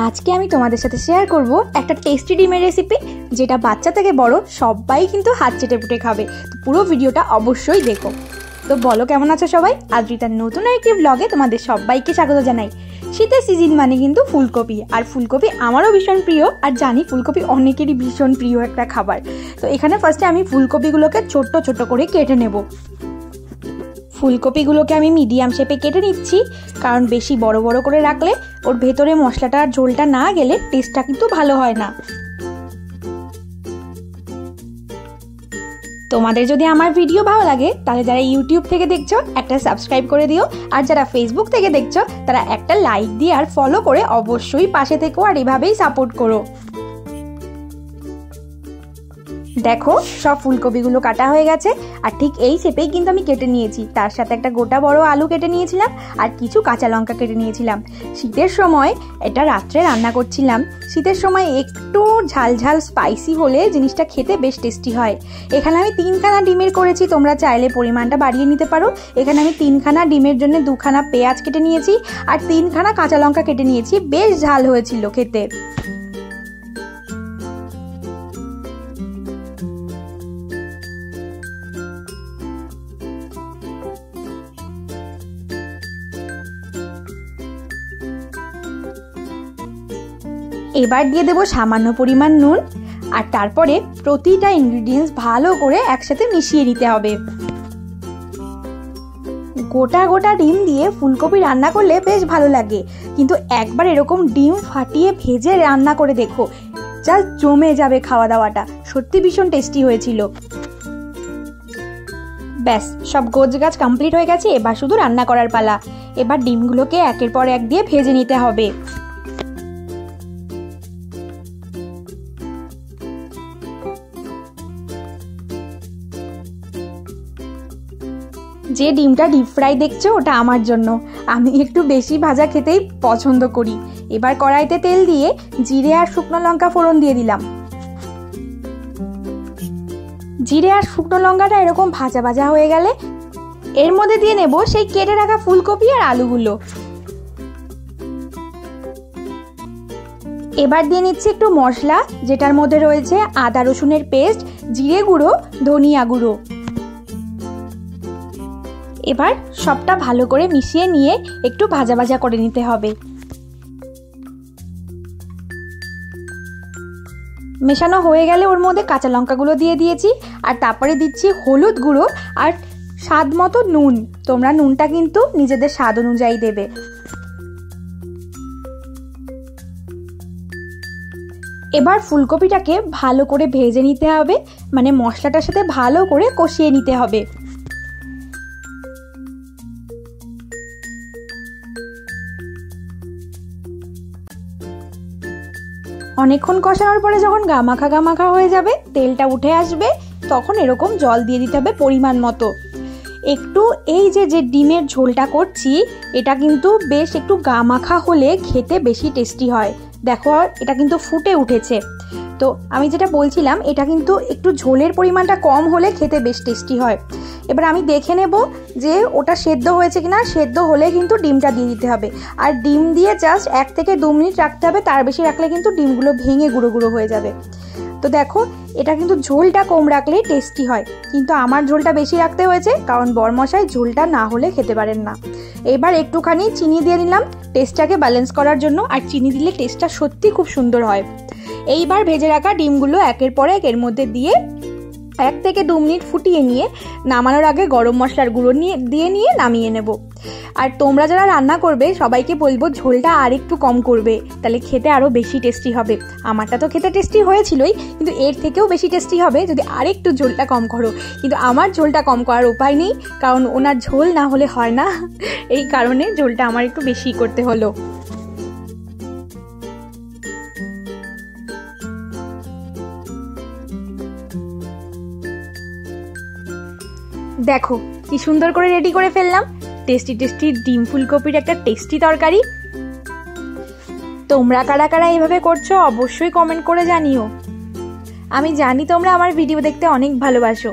আজকে আমি তোমাদের সাথে শেয়ার করব একটা টেস্টি ডিমের রেসিপি, যেটা বাচ্চা থেকে বড় সবাই কিন্তু হাত চেটে পুটে খাবে। তো পুরো ভিডিওটা অবশ্যই দেখো। তো বলো, কেমন আছো সবাই? আদ্রিতার নতুন একটি ব্লগে তোমাদের সবাইকে স্বাগত জানাই। শীতের সিজন মানে কিন্তু ফুলকপি, আর ফুলকপি আমারও ভীষণ প্রিয়, আর জানি ফুলকপি অনেকেরই ভীষণ প্রিয় একটা খাবার। তো এখানে ফার্স্টে আমি ফুলকপিগুলোকে ছোট্ট ছোট্ট করে কেটে নেব। ফুলকপিগুলোকে আমি মিডিয়াম শেপে কেটে নিচ্ছি, কারণ বেশি বড় বড় করে রাখলে ওর ভেতরে মশলাটা আর ঝোলটা না গেলে টেস্টটা কিন্তু ভালো হয় না। তোমাদের যদি আমার ভিডিও ভালো লাগে তাহলে যারা ইউটিউব থেকে দেখছো একটা সাবস্ক্রাইব করে দিও, আর যারা ফেসবুক থেকে দেখছো তারা একটা লাইক দিয়ে আর ফলো করে অবশ্যই পাশে থেকো, আর এভাবেই সাপোর্ট করো। দেখো, সব ফুলকপিগুলো কাটা হয়ে গেছে, আর ঠিক এই শেপেই কিন্তু আমি কেটে নিয়েছি। তার সাথে একটা গোটা বড় আলু কেটে নিয়েছিলাম, আর কিছু কাঁচা লঙ্কা কেটে নিয়েছিলাম। শীতের সময় এটা রাত্রে রান্না করছিলাম। শীতের সময় একটু ঝাল ঝাল স্পাইসি হলে জিনিসটা খেতে বেশ টেস্টি হয়। এখানে আমি 3খানা ডিমের করেছি, তোমরা চাইলে পরিমাণটা বাড়িয়ে নিতে পারো। এখানে আমি 3খানা ডিমের জন্য 2খানা পেঁয়াজ কেটে নিয়েছি, আর 3খানা কাঁচা লঙ্কা কেটে নিয়েছি। বেশ ঝাল হয়েছিল খেতে। এবার দিয়ে দেবো সামান্য পরিমাণ নুন, আর তারপরে প্রতিটা ইনগ্রিডিয়েন্টস ভালো করে একসাথে মিশিয়ে নিতে হবে। গোটা গোটা ডিম দিয়ে ফুলকপি রান্না করলে বেশ ভালো লাগে, কিন্তু একবার এরকম ডিম ফাটিয়ে ভেজে রান্না করে দেখো, যা জমে যাবে খাওয়া দাওয়াটা। সত্যি ভীষণ টেস্টি হয়েছিল। ব্যাস, সব গোছগাছ কমপ্লিট হয়ে গেছে, এবার শুধু রান্না করার পালা। এবার ডিমগুলোকে একের পর এক দিয়ে ভেজে নিতে হবে। যে ডিমটা ডিপ ফ্রাই দেখছো ওটা আমার জন্য, আমি একটু বেশি ভাজা খেতেই পছন্দ করি। এবার কড়াইতে তেল দিয়ে জিরে আর শুকনো লঙ্কা ফোড়ন দিয়ে দিলাম। জিরে আর শুকনো লঙ্কাটা এরকম ভাজা ভাজা হয়ে গেলে এর মধ্যে দিয়ে নেব সেই কেটে রাখা ফুলকপি আর আলুগুলো। এবার দিয়ে নিচ্ছি একটু মশলা, যেটার মধ্যে রয়েছে আদা রসুনের পেস্ট, জিরে গুঁড়ো, ধনিয়া গুঁড়ো। এবার সবটা ভালো করে মিশিয়ে নিয়ে একটু ভাজা ভাজা করে নিতে হবে। মেশানো হয়ে গেলে ওর মধ্যে কাঁচা লঙ্কাগুলো দিয়ে দিয়েছি, আর তারপরে দিচ্ছি হলুদ গুঁড়ো আর স্বাদ মতো নুন। তোমরা নুনটা কিন্তু নিজেদের স্বাদ অনুযায়ী দেবে। এবার ফুলকপিটাকে ভালো করে ভেজে নিতে হবে, মানে মশলাটার সাথে ভালো করে কষিয়ে নিতে হবে। অনেকক্ষণ কষানোর পরে যখন গামাখা গামাখা হয়ে যাবে, তেলটা উঠে আসবে, তখন এরকম জল দিয়ে দিতে হবে পরিমাণ মতো। একটু এই যে ডিমের ঝোলটা করছি, এটা কিন্তু বেশ একটু গামাখা হলে খেতে বেশি টেস্টি হয়। দেখো, এটা কিন্তু ফুটে উঠেছে। তো আমি যেটা বলছিলাম, এটা কিন্তু একটু ঝোলের পরিমাণটা কম হলে খেতে বেশ টেস্টি হয়। এবার আমি দেখে নেব যে ওটা সেদ্ধ হয়েছে কিনা। সেদ্ধ হলে কিন্তু ডিমটা দিয়ে দিতে হবে, আর ডিম দিয়ে জাস্ট 1 থেকে 2 মিনিট রাখতে হবে। তার বেশি রাখলে কিন্তু ডিমগুলো ভেঙে গুঁড়ো গুঁড়ো হয়ে যাবে। তো দেখো, এটা কিন্তু ঝোলটা কম রাখলেই টেস্টি হয়, কিন্তু আমার ঝোলটা বেশি রাখতে হয়েছে, কারণ বরমশাই ঝোলটা না হলে খেতে পারেন না। এবার একটুখানি চিনি দিয়ে নিলাম টেস্টটাকে ব্যালেন্স করার জন্য, আর চিনি দিলে টেস্টটা সত্যি খুব সুন্দর হয়। এইবার ভেজে রাখা ডিমগুলো একের পর এক এর মধ্যে দিয়ে 1 থেকে 2 মিনিট ফুটিয়ে নিয়ে নামানোর আগে গরম মশলার গুঁড়ো দিয়ে নিয়ে নামিয়ে নেব। আর তোমরা যারা রান্না করবে সবাইকে বলবো ঝোলটা আর একটু কম করবে, তাহলে খেতে আরও বেশি টেস্টি হবে। আমারটা তো খেতে টেস্টি হয়েছিলই, কিন্তু এর থেকেও বেশি টেস্টি হবে যদি আরেকটু ঝোলটা কম করো। কিন্তু আমার ঝোলটা কম করার উপায় নেই, কারণ ওনার ঝোল না হলে হয় না, এই কারণে ঝোলটা আমার একটু বেশি করতে হলো। দেখো কি সুন্দর করে রেডি করে ফেললাম টেস্টি টেস্টি ডিম ফুলকপির একটা টেস্টি তরকারি। তোমরা কারা কারা এইভাবে করছো অবশ্যই কমেন্ট করে জানিও। আমি জানি তোমরা আমার ভিডিও দেখতে অনেক ভালোবাসো,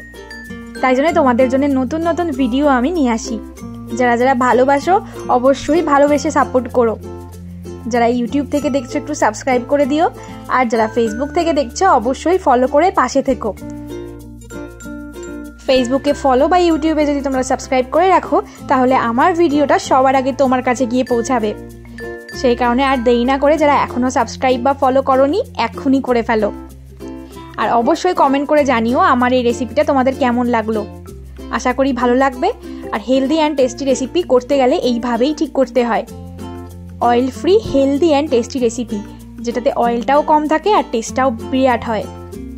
তাই জন্য তোমাদের জন্য নতুন নতুন ভিডিও আমি নিয়ে আসি। যারা যারা ভালোবাসো অবশ্যই ভালোবেসে সাপোর্ট করো। যারা ইউটিউব থেকে দেখছো একটু সাবস্ক্রাইব করে দিও, আর যারা ফেসবুক থেকে দেখছো অবশ্যই ফলো করে পাশে থেকো। ফেসবুকে ফলো বা ইউটিউবে যদি তোমরা সাবস্ক্রাইব করে রাখো তাহলে আমার ভিডিওটা সবার আগে তোমার কাছে গিয়ে পৌঁছাবে। সেই কারণে আর দেরি না করে যারা এখনও সাবস্ক্রাইব বা ফলো করোনি এক্ষুনি করে ফেলো। আর অবশ্যই কমেন্ট করে জানিও আমার এই রেসিপিটা তোমাদের কেমন লাগলো। আশা করি ভালো লাগবে। আর হেলদি অ্যান্ড টেস্টি রেসিপি করতে গেলে এইভাবেই ঠিক করতে হয়। Oil free healthy and tasty recipe, যেটাতে অয়েলটাও কম থাকে আর টেস্টটাও বিরাট হয়।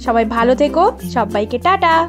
সবাই ভালো থেকো, সবাইকে টাটা।